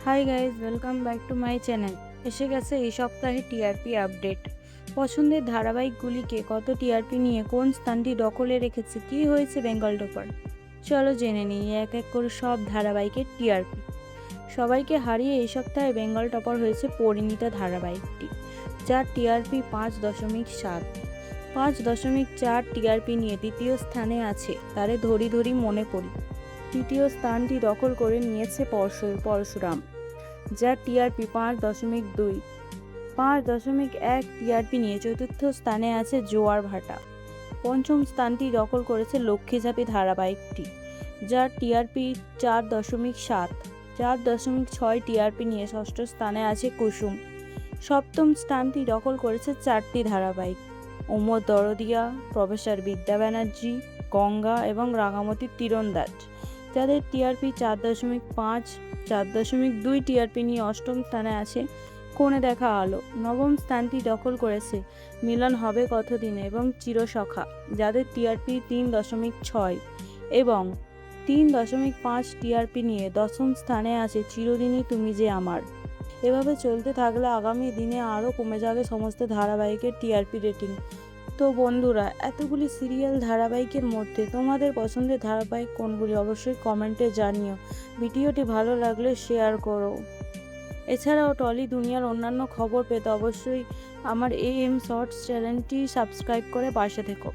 Hi guys, welcome back to my channel. এসে গেছে এই সপ্তাহে টিআরপি আপডেট। পছন্দের ধারাবাহিকগুলিকে কত টিআরপি নিয়ে কোন স্থানটি দখলে রেখেছে, কী হয়েছে বেঙ্গল টপার, চলো জেনে নিই এক এক করে সব ধারাবাহিকের টিআরপি। সবাইকে হারিয়ে এই সপ্তাহে বেঙ্গল টপার হয়েছে পরিণীতা ধারাবাহিকটি, যার টিআরপি 5.7। 5.4 টিআরপি নিয়ে দ্বিতীয় স্থানে আছে তারে ধরি ধরি মনে পড়ি। তৃতীয় স্থানটি দখল করে নিয়েছে পরশুরাম, যার টিআরপি 5.2। 5.1 টিআরপি নিয়ে চতুর্থ স্থানে আছে জোয়ার ভাটা। পঞ্চম স্থানটি দখল করেছে লক্ষ্মীঝাঁপি ধারাবাহিকটি, যার টিআরপি 4.7। 4.6 টিআরপি নিয়ে ষষ্ঠ স্থানে আছে কুসুম। সপ্তম স্থানটি দখল করেছে 4টি ধারাবাহিক: ওমর দরদিয়া, প্রফেসর বিদ্যা ব্যানার্জি, গঙ্গা এবং রাঙামতির তীরন্দাজ, যাদের টিআরপি 4.5। 4.2 টিআরপি নিয়ে অষ্টম স্থানে আছে কোণে দেখা আলো। নবম স্থানটি দখল করেছে মিলন হবে কতদিনে এবং চিরসখা, যাদের টিআরপি 3.6 এবং 3.5 টিআরপি নিয়ে দশম স্থানে আছে চিরদিনই তুমি যে আমার। এভাবে চলতে থাকলে আগামী দিনে আরও কমে যাবে সমস্ত ধারাবাহিকের টিআরপি রেটিং। তো বন্ধুরা, এতগুলি সিরিয়াল ধারাবাহিকের মধ্যে তোমাদের পছন্দের ধারাবাহিক কোনগুলি অবশ্যই কমেন্টে জানিও। ভিডিওটি ভালো লাগলে শেয়ার করো। এছাড়াও টলি দুনিয়ার অন্যান্য খবর পেতে অবশ্যই আমার AM শর্টস চ্যানেলটি সাবস্ক্রাইব করে পাশে থেকো।